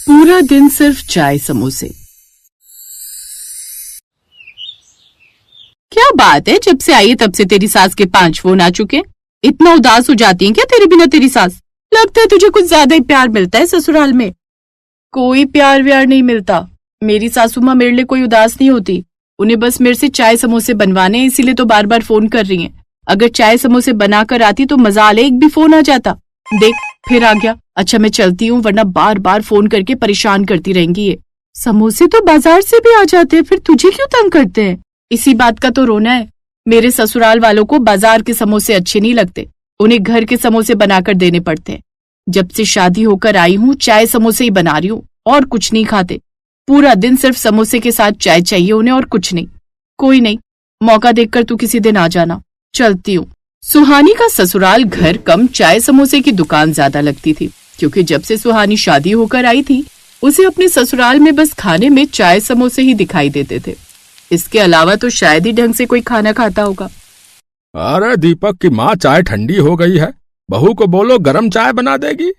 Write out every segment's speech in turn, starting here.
पूरा दिन सिर्फ चाय समोसे। क्या बात है, जब से आई है तब से तेरी सास के 5 फोन आ चुके। इतना उदास हो जाती है क्या तेरे बिना तेरी सास? लगता है तुझे कुछ ज्यादा ही प्यार मिलता है ससुराल में। कोई प्यार व्यार नहीं मिलता। मेरी सासू माँ मेरे लिए कोई उदास नहीं होती। उन्हें बस मेरे से चाय समोसे बनवाने हैं, इसीलिए तो बार बार फोन कर रही हैं। अगर चाय समोसे बनाकर आती तो मजा ले, एक भी फोन आ जाता। देख फिर आ गया। अच्छा मैं चलती हूँ, वरना बार बार फोन करके परेशान करती रहेंगी ये। समोसे तो बाजार से भी आ जाते हैं, फिर तुझे क्यों तंग करते हैं? इसी बात का तो रोना है। मेरे ससुराल वालों को बाजार के समोसे अच्छे नहीं लगते, उन्हें घर के समोसे बनाकर देने पड़ते हैं। जब से शादी होकर आई हूँ चाय समोसे ही बना रही हूँ, और कुछ नहीं खाते। पूरा दिन सिर्फ समोसे के साथ चाय चाहिए उन्हें, और कुछ नहीं। कोई नहीं, मौका देखकर तू किसी दिन आ जाना। चलती हूँ। सुहानी का ससुराल घर कम चाय समोसे की दुकान ज्यादा लगती थी, क्योंकि जब से सुहानी शादी होकर आई थी उसे अपने ससुराल में बस खाने में चाय समोसे ही दिखाई देते थे। इसके अलावा तो शायद ही ढंग से कोई खाना खाता होगा। अरे दीपक की माँ, चाय ठंडी हो गई है, बहू को बोलो गरम चाय बना देगी।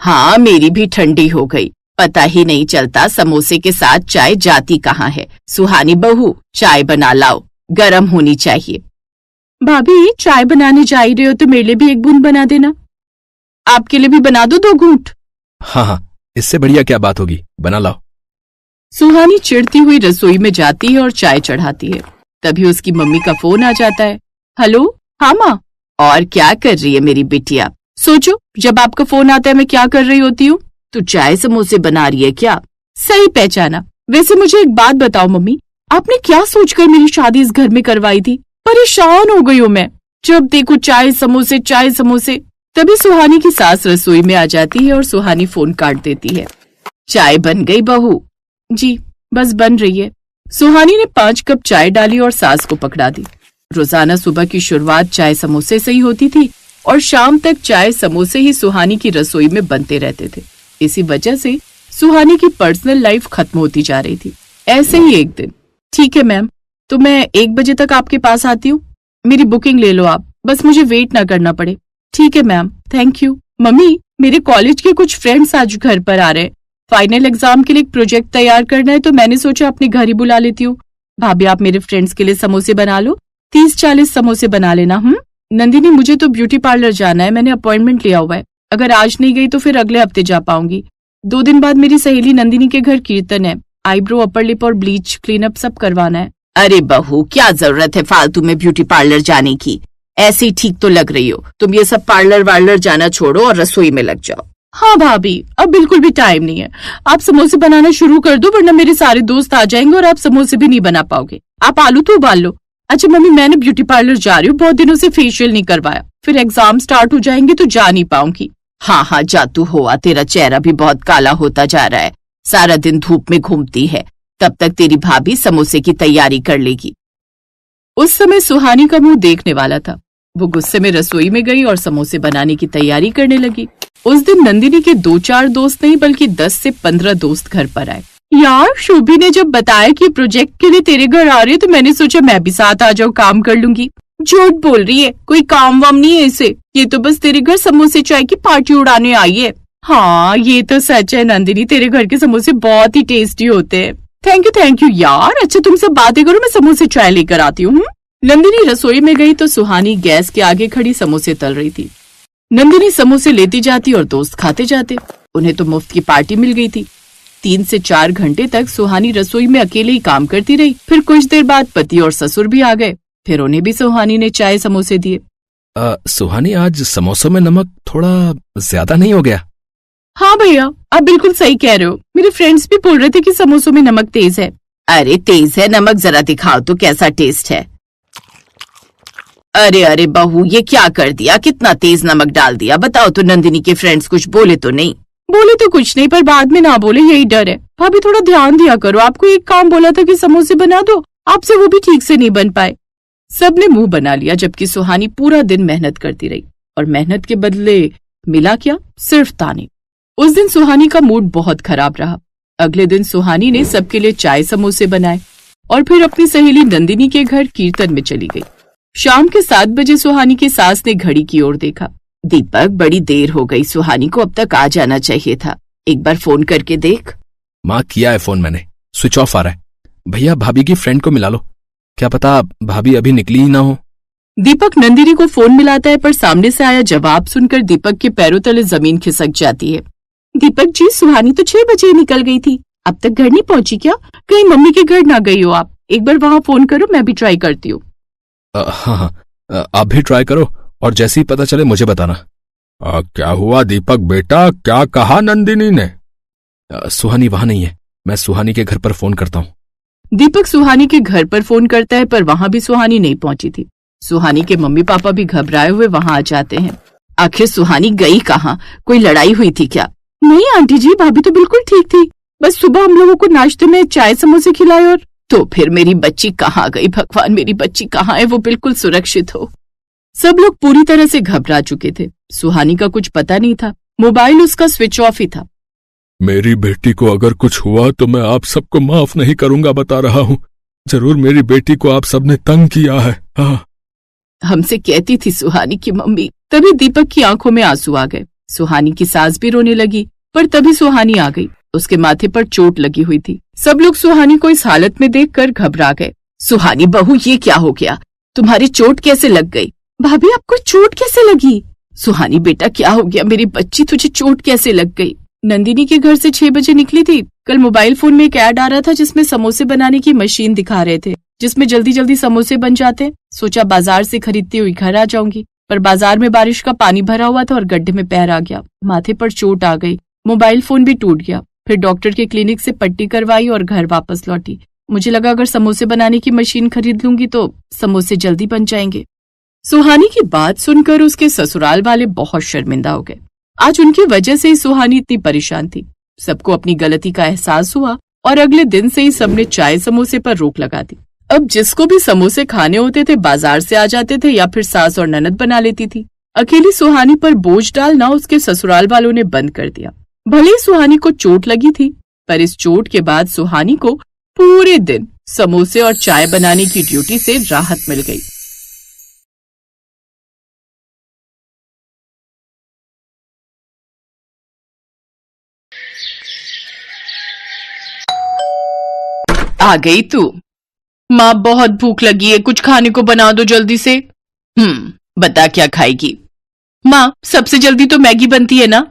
हाँ मेरी भी ठंडी हो गई, पता ही नहीं चलता समोसे के साथ चाय जाती कहाँ है। सुहानी बहू चाय बना लाओ, गरम होनी चाहिए। भाभी चाय बनाने जा ही रहे हो तो मेरे लिए भी एक बूंद बना देना। आपके लिए भी बना दो 2 घूंट। हाँ, इससे बढ़िया क्या बात होगी, बना लाओ। सुहानी चिढ़ती हुई रसोई में जाती है और चाय चढ़ाती है। तभी उसकी मम्मी का फोन आ जाता है। हेलो, हाँ माँ। और क्या कर रही है मेरी बिटिया? सोचो, जब आपका फोन आता है मैं क्या कर रही होती हूँ? तू चाय समोसे बना रही है क्या? सही पहचाना। वैसे मुझे एक बात बताओ मम्मी, आपने क्या सोचकर मेरी शादी इस घर में करवाई थी? परेशान हो गई हूँ मैं, जब देखो चाय समोसे चाय समोसे। तभी सुहानी की सास रसोई में आ जाती है और सुहानी फोन काट देती है। चाय बन गई बहू? जी बस बन रही है। सुहानी ने 5 कप चाय डाली और सास को पकड़ा दी। रोजाना सुबह की शुरुआत चाय समोसे से ही होती थी और शाम तक चाय समोसे ही सुहानी की रसोई में बनते रहते थे। इसी वजह से सुहानी की पर्सनल लाइफ खत्म होती जा रही थी। ऐसे ही एक दिन, ठीक है मैम, तो मैं 1 बजे तक आपके पास आती हूँ। मेरी बुकिंग ले लो आप, बस मुझे वेट ना करना पड़े। ठीक है मैम, थैंक यू। मम्मी, मेरे कॉलेज के कुछ फ्रेंड्स आज घर पर आ रहे हैं। फाइनल एग्जाम के लिए एक प्रोजेक्ट तैयार करना है, तो मैंने सोचा अपने घर ही बुला लेती हूँ। भाभी आप मेरे फ्रेंड्स के लिए समोसे बना लो, 30-40 समोसे बना लेना। नंदिनी, मुझे तो ब्यूटी पार्लर जाना है, मैंने अपॉइंटमेंट लिया हुआ है। अगर आज नहीं गई तो फिर अगले हफ्ते जा पाऊंगी। 2 दिन बाद मेरी सहेली नंदिनी के घर कीर्तन है। आईब्रो, अपर लिप और ब्लीच क्लीनअप सब करवाना है। अरे बहू, क्या जरूरत है फालतू में ब्यूटी पार्लर जाने की? ऐसे ही ठीक तो लग रही हो। तुम ये सब पार्लर वार्लर जाना छोड़ो और रसोई में लग जाओ। हाँ भाभी, अब बिल्कुल भी टाइम नहीं है। आप समोसे बनाना शुरू कर दो, वरना मेरे सारे दोस्त आ जाएंगे और आप समोसे भी नहीं बना पाओगे। आप आलू तो उबाल लो। अच्छा मम्मी, मैंने ब्यूटी पार्लर जा रही हूँ, बहुत दिनों से फेशियल नहीं करवाया, फिर एग्जाम स्टार्ट हो जाएंगे तो जा नहीं पाऊंगी। हाँ हाँ जातू हुआ, तेरा चेहरा भी बहुत काला होता जा रहा है, सारा दिन धूप में घूमती है। तब तक तेरी भाभी समोसे की तैयारी कर लेगी। उस समय सुहानी का मुंह देखने वाला था। वो गुस्से में रसोई में गई और समोसे बनाने की तैयारी करने लगी। उस दिन नंदिनी के 2-4 दोस्त नहीं बल्कि 10 से 15 दोस्त घर पर आए। यार, शोभी ने जब बताया कि प्रोजेक्ट के लिए तेरे घर आ रही है तो मैंने सोचा मैं भी साथ आ जाऊँ, काम कर लूंगी। झूठ बोल रही है, कोई काम वाम नहीं है इसे, ये तो बस तेरे घर समोसे चाय की पार्टी उड़ाने आई है। हाँ ये तो सच है नंदिनी, तेरे घर के समोसे बहुत ही टेस्टी होते हैं। थैंक यू यार। अच्छा तुम सब बातें करो, मैं समोसे चाय लेकर आती हूँ। नंदिनी रसोई में गई तो सुहानी गैस के आगे खड़ी समोसे तल रही थी। नंदिनी समोसे लेती जाती और दोस्त खाते जाते। उन्हें तो मुफ्त की पार्टी मिल गई थी। 3 से 4 घंटे तक सुहानी रसोई में अकेले ही काम करती रही। फिर कुछ देर बाद पति और ससुर भी आ गए, फिर उन्हें भी सुहानी ने चाय समोसे दिए। सुहानी, आज समोसों में नमक थोड़ा ज्यादा नहीं हो गया? हाँ भैया, आप बिल्कुल सही कह रहे हो। मेरे फ्रेंड्स भी बोल रहे थे कि समोसों में नमक तेज है। अरे तेज है नमक, जरा दिखाओ तो कैसा टेस्ट है। अरे बहू, ये क्या कर दिया, कितना तेज नमक डाल दिया। बताओ तो नंदिनी के फ्रेंड्स कुछ बोले तो नहीं? बोले तो कुछ नहीं, पर बाद में ना बोले यही डर है। भाभी थोड़ा ध्यान दिया करो, आपको एक काम बोला था कि समोसे बना दो, आपसे वो भी ठीक से नहीं बन पाए। सबने मुंह बना लिया, जबकि सुहानी पूरा दिन मेहनत करती रही और मेहनत के बदले मिला क्या? सिर्फ ताने। उस दिन सुहानी का मूड बहुत खराब रहा। अगले दिन सुहानी ने सबके लिए चाय समोसे बनाए और फिर अपनी सहेली नंदिनी के घर कीर्तन में चली गई। शाम के 7 बजे सुहानी की सास ने घड़ी की ओर देखा। दीपक, बड़ी देर हो गई, सुहानी को अब तक आ जाना चाहिए था। एक बार फोन करके देख। माँ किया है फोन मैंने, स्विच ऑफ आ रहा है। भैया भाभी की फ्रेंड को मिला लो, क्या पता भाभी अभी निकली ही ना हो। दीपक नंदिनी को फोन मिलाता है, पर सामने से आया जवाब सुनकर दीपक के पैरों तले जमीन खिसक जाती है। दीपक जी, सुहानी तो 6 बजे निकल गई थी, अब तक घर नहीं पहुंची क्या? कहीं मम्मी के घर ना गई हो आप? एक बार वहां फोन करो, मैं भी ट्राई करती हूँ। हाँ, आप भी ट्राई करो और जैसे ही पता चले मुझे बताना। क्या हुआ दीपक बेटा, क्या कहा नंदिनी ने? सुहानी वहां नहीं है, मैं सुहानी के घर पर फोन करता हूँ। दीपक सुहानी के घर पर फोन करता है, पर वहां भी सुहानी नहीं पहुंची थी। सुहानी के मम्मी पापा भी घबराए हुए वहां आ जाते हैं। आखिर सुहानी गई कहाँ? कोई लड़ाई हुई थी क्या? नहीं आंटी जी, भाभी तो बिल्कुल ठीक थी, बस सुबह हम लोगों को नाश्ते में चाय समोसे खिलाए। और तो फिर मेरी बच्ची कहाँ गई? भगवान, मेरी बच्ची कहाँ है? वो बिल्कुल सुरक्षित हो। सब लोग पूरी तरह से घबरा चुके थे। सुहानी का कुछ पता नहीं था, मोबाइल उसका स्विच ऑफ ही था। मेरी बेटी को अगर कुछ हुआ तो मैं आप सबको माफ नहीं करूंगा, बता रहा हूँ। जरूर मेरी बेटी को आप सबने तंग किया है। हाँ, हमसे कहती थी सुहानी की मम्मी। तभी दीपक की आंखों में आंसू आ गए। सुहानी की सास भी रोने लगी, पर तभी सुहानी आ गई। उसके माथे पर चोट लगी हुई थी। सब लोग सुहानी को इस हालत में देखकर घबरा गए। सुहानी बहू, ये क्या हो गया? तुम्हारी चोट कैसे लग गई? भाभी, आपको चोट कैसे लगी? सुहानी बेटा, क्या हो गया? मेरी बच्ची, तुझे चोट कैसे लग गई? नंदिनी के घर से 6 बजे निकली थी। कल मोबाइल फोन में एक ऐड आ रहा था जिसमें समोसे बनाने की मशीन दिखा रहे थे, जिसमें जल्दी जल्दी समोसे बन जाते। सोचा बाजार से खरीदती हुई घर आ जाऊंगी, पर बाजार में बारिश का पानी भरा हुआ था और गड्ढे में पैर आ गया। माथे पर चोट आ गई, मोबाइल फोन भी टूट गया। फिर डॉक्टर के क्लिनिक से पट्टी करवाई और घर वापस लौटी। मुझे लगा अगर समोसे बनाने की मशीन खरीद लूंगी तो समोसे जल्दी बन जाएंगे। सुहानी की बात सुनकर उसके ससुराल वाले बहुत शर्मिंदा हो गए। आज उनकी वजह से ही सुहानी इतनी परेशान थी। सबको अपनी गलती का एहसास हुआ और अगले दिन से ही सबने चाय समोसे पर रोक लगा दी। अब जिसको भी समोसे खाने होते थे बाजार से आ जाते थे या फिर सास और ननद बना लेती थी। अकेली सुहानी पर बोझ डालना उसके ससुराल वालों ने बंद कर दिया। भले ही सुहानी को चोट लगी थी, पर इस चोट के बाद सुहानी को पूरे दिन समोसे और चाय बनाने की ड्यूटी से राहत मिल गई। आ गई तू? माँ, बहुत भूख लगी है, कुछ खाने को बना दो जल्दी से। बता क्या खाएगी? माँ, सबसे जल्दी तो मैगी बनती है ना।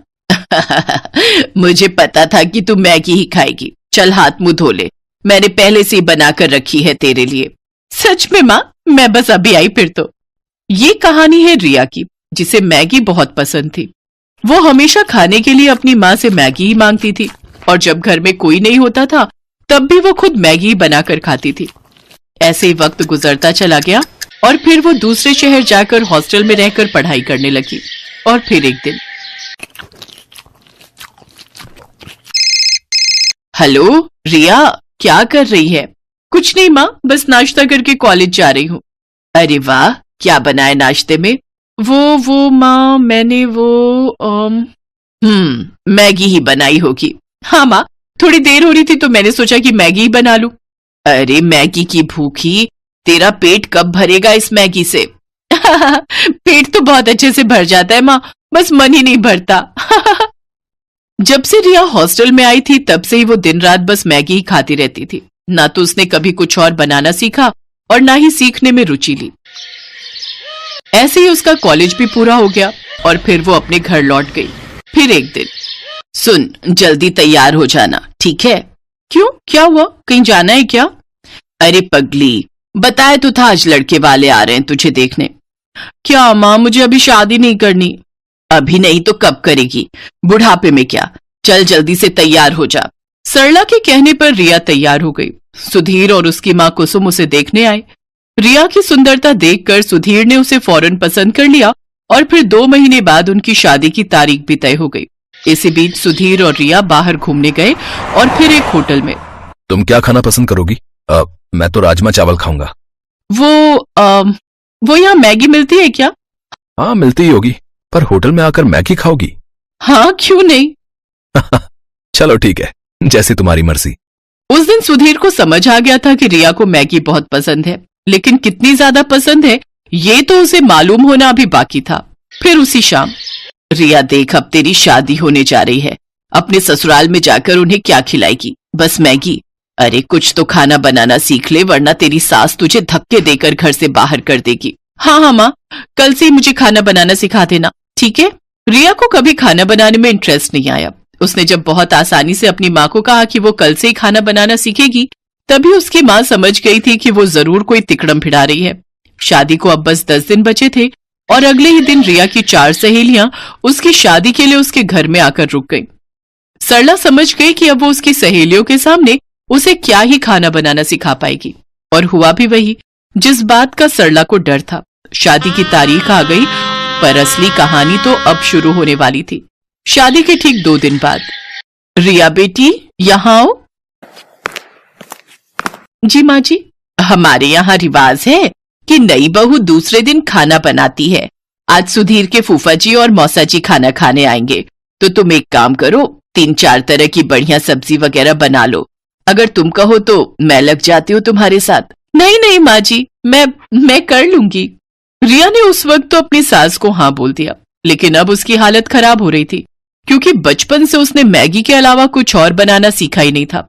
मुझे पता था कि तू मैगी ही खाएगी। चल हाथ मुंह धो ले, मैंने पहले से ही बनाकर रखी है तेरे लिए। सच में माँ? मैं बस अभी आई फिर तो। ये कहानी है रिया की, जिसे मैगी बहुत पसंद थी। वो हमेशा खाने के लिए अपनी माँ से मैगी ही मांगती थी, और जब घर में कोई नहीं होता था तब भी वो खुद मैगी बनाकर खाती थी। ऐसे ही वक्त गुजरता चला गया और फिर वो दूसरे शहर जाकर हॉस्टल में रहकर पढ़ाई करने लगी। और फिर एक दिन, हेलो रिया, क्या कर रही है? कुछ नहीं माँ, बस नाश्ता करके कॉलेज जा रही हूँ। अरे वाह, क्या बनाए नाश्ते में? वो माँ, मैंने मैगी ही बनाई होगी। हाँ माँ, थोड़ी देर हो रही थी तो मैंने सोचा कि मैगी ही बना लूं। अरे मैगी की भूखी, तेरा पेट कब भरेगा इस मैगी से? पेट तो बहुत अच्छे से भर जाता है माँ, बस मन ही नहीं भरता। जब से रिया हॉस्टल में आई थी तब से ही वो दिन रात बस मैगी ही खाती रहती थी। ना तो उसने कभी कुछ और बनाना सीखा और ना ही सीखने में रुचि ली। ऐसे ही उसका कॉलेज भी पूरा हो गया और फिर वो अपने घर लौट गई। फिर एक दिन, सुन, जल्दी तैयार हो जाना, ठीक है? क्यों, क्या हुआ? कहीं जाना है क्या? अरे पगली, बताया तो था आज लड़के वाले आ रहे हैं तुझे देखने। क्या माँ, मुझे अभी शादी नहीं करनी। अभी नहीं तो कब करेगी? बुढ़ापे में क्या? चल जल्दी से तैयार हो जा। सरला के कहने पर रिया तैयार हो गई। सुधीर और उसकी माँ कुसुम उसे देखने आए। रिया की सुंदरता देखकर सुधीर ने उसे फौरन पसंद कर लिया और फिर 2 महीने बाद उनकी शादी की तारीख भी तय हो गई। इसी बीच सुधीर और रिया बाहर घूमने गए और फिर एक होटल में। तुम क्या खाना पसंद करोगी? मैं तो राजमा चावल खाऊंगा। वो यहाँ मैगी मिलती है क्या? हाँ मिलती ही होगी, पर होटल में आकर मैगी खाओगी? हाँ, क्यों नहीं। चलो ठीक है, जैसी तुम्हारी मर्जी। उस दिन सुधीर को समझ आ गया था कि रिया को मैगी बहुत पसंद है, लेकिन कितनी ज्यादा पसंद है ये तो उसे मालूम होना अभी बाकी था। फिर उसी शाम, रिया देख, अब तेरी शादी होने जा रही है, अपने ससुराल में जाकर उन्हें क्या खिलाएगी? बस मैगी? अरे कुछ तो खाना बनाना सीख ले, वरना तेरी सास तुझे धक्के देकर घर से बाहर कर देगी। हाँ हाँ माँ, कल से ही मुझे खाना बनाना सिखा देना, ठीक है? रिया को कभी खाना बनाने में इंटरेस्ट नहीं आया। उसने जब बहुत आसानी से अपनी माँ को कहा कि वो कल से ही खाना बनाना सीखेगी, तभी उसकी माँ समझ गई थी कि वो जरूर कोई तिकड़म भिड़ा रही है। शादी को अब बस 10 दिन बचे थे और अगले ही दिन रिया की 4 सहेलियां उसकी शादी के लिए उसके घर में आकर रुक गईं। सरला समझ गई कि अब वो उसकी सहेलियों के सामने उसे क्या ही खाना बनाना सिखा पाएगी, और हुआ भी वही जिस बात का सरला को डर था। शादी की तारीख आ गई, पर असली कहानी तो अब शुरू होने वाली थी। शादी के ठीक 2 दिन बाद। रिया बेटी, यहाँ आओ। जी माँ जी। हमारे यहाँ रिवाज है कि नई बहू दूसरे दिन खाना बनाती है। आज सुधीर के फूफा जी और मौसा जी खाना खाने आएंगे, तो तुम एक काम करो, 3-4 तरह की बढ़िया सब्जी वगैरह बना लो। अगर तुम कहो तो मैं लग जाती हूँ तुम्हारे साथ। नहीं नहीं माँ जी, मैं कर लूंगी। रिया ने उस वक्त तो अपनी सास को हाँ बोल दिया, लेकिन अब उसकी हालत खराब हो रही थी, क्योंकि बचपन से उसने मैगी के अलावा कुछ और बनाना सीखा ही नहीं था।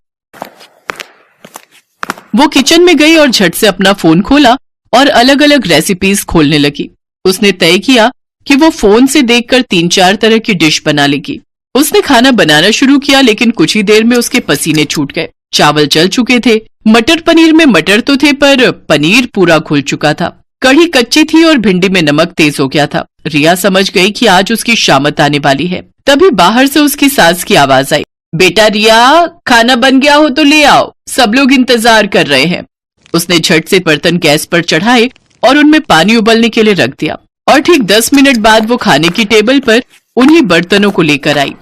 वो किचन में गई और झट से अपना फोन खोला और अलग अलग रेसिपीज खोलने लगी। उसने तय किया कि वो फोन से देखकर 3-4 तरह की डिश बना लेगी। उसने खाना बनाना शुरू किया, लेकिन कुछ ही देर में उसके पसीने छूट गए। चावल जल चुके थे, मटर पनीर में मटर तो थे पर पनीर पूरा घुल चुका था। कढ़ी कच्ची थी और भिंडी में नमक तेज हो गया था। रिया समझ गई कि आज उसकी शामत आने वाली है। तभी बाहर से उसकी सास की आवाज आई, बेटा रिया, खाना बन गया हो तो ले आओ, सब लोग इंतजार कर रहे हैं। उसने झट से बर्तन गैस पर चढ़ाए और उनमें पानी उबलने के लिए रख दिया, और ठीक 10 मिनट बाद वो खाने की टेबल पर उन्हीं बर्तनों को लेकर आई।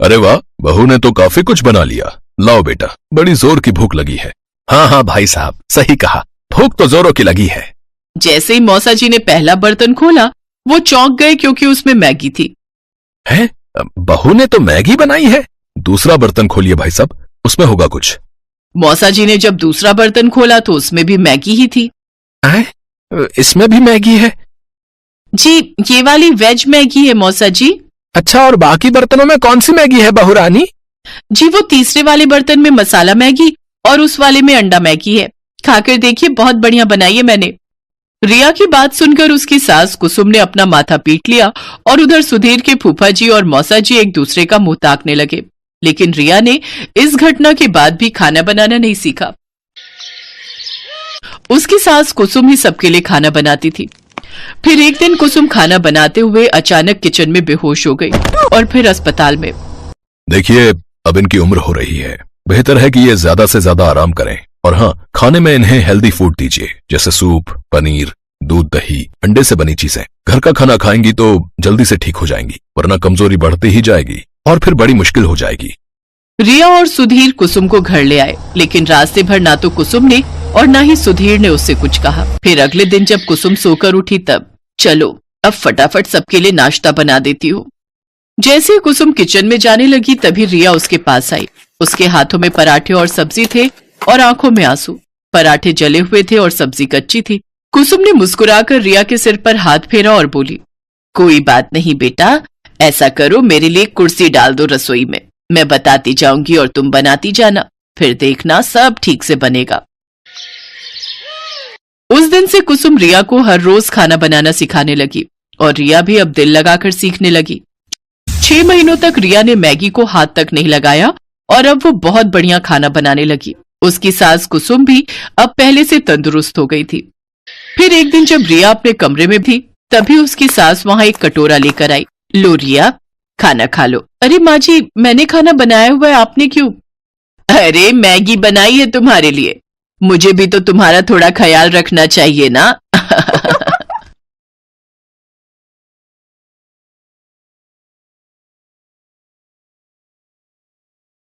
अरे वाह, बहू ने तो काफी कुछ बना लिया। लाओ बेटा, बड़ी जोर की भूख लगी है। हाँ हाँ भाई साहब, सही कहा, भूख तो जोरों की लगी है। जैसे ही मौसा जी ने पहला बर्तन खोला, वो चौंक गए, क्योंकि उसमें मैगी थी। है, बहू ने तो मैगी बनाई है? दूसरा बर्तन खोलिए भाई साहब, उसमें होगा कुछ। मौसा जी ने जब दूसरा बर्तन खोला तो उसमें भी मैगी ही थी। इसमें भी मैगी है? जी, ये वाली वेज मैगी है मौसा जी। अच्छा, और बाकी बर्तनों में कौन सी मैगी है बहू रानी? जी, वो तीसरे वाले बर्तन में मसाला मैगी और उस वाले में अंडा मैगी है। खाकर देखिए, बहुत बढ़िया बनाई है मैंने। रिया की बात सुनकर उसकी सास कुसुम ने अपना माथा पीट लिया, और उधर सुधीर के फूफा जी और मौसा जी एक दूसरे का मुंह ताकने लगे। लेकिन रिया ने इस घटना के बाद भी खाना बनाना नहीं सीखा। उसकी सास कुसुम ही सबके लिए खाना बनाती थी। फिर एक दिन कुसुम खाना बनाते हुए अचानक किचन में बेहोश हो गई और फिर अस्पताल में। देखिए, अब इनकी उम्र हो रही है, बेहतर है कि ये ज्यादा से ज्यादा आराम करें। और हाँ, खाने में इन्हें हेल्दी फूड दीजिए, जैसे सूप, पनीर, दूध, दही, अंडे से बनी चीजें। घर का खाना खाएंगी तो जल्दी से ठीक हो जाएंगी, वरना कमजोरी बढ़ती ही जाएगी और फिर बड़ी मुश्किल हो जाएगी। रिया और सुधीर कुसुम को घर ले आए, लेकिन रास्ते भर ना तो कुसुम ने और ना ही सुधीर ने उससे कुछ कहा। फिर अगले दिन जब कुसुम सोकर उठी तब, चलो अब फटाफट सबके लिए नाश्ता बना देती हूँ। जैसे ही कुसुम किचन में जाने लगी, तभी रिया उसके पास आई। उसके हाथों में पराठे और सब्जी थे और आंखों में आंसू। पराठे जले हुए थे और सब्जी कच्ची थी। कुसुम ने मुस्कुराकर रिया के सिर पर हाथ फेरा और बोली, कोई बात नहीं बेटा, ऐसा करो, मेरे लिए कुर्सी डाल दो रसोई में, मैं बताती जाऊंगी और तुम बनाती जाना, फिर देखना सब ठीक से बनेगा। उस दिन से कुसुम रिया को हर रोज खाना बनाना सिखाने लगी, और रिया भी अब दिल लगाकर सीखने लगी। 6 महीनों तक रिया ने मैगी को हाथ तक नहीं लगाया और अब वो बहुत बढ़िया खाना बनाने लगी। उसकी सास कुसुम भी अब पहले से तंदुरुस्त हो गई थी। फिर एक दिन जब रिया अपने कमरे में थी, तभी उसकी सास वहां एक कटोरा लेकर आई। लो रिया, खाना खा लो। अरे माँ जी, मैंने खाना बनाया हुआ है, आपने क्यों? अरे मैगी बनाई है तुम्हारे लिए, मुझे भी तो तुम्हारा थोड़ा ख्याल रखना चाहिए ना।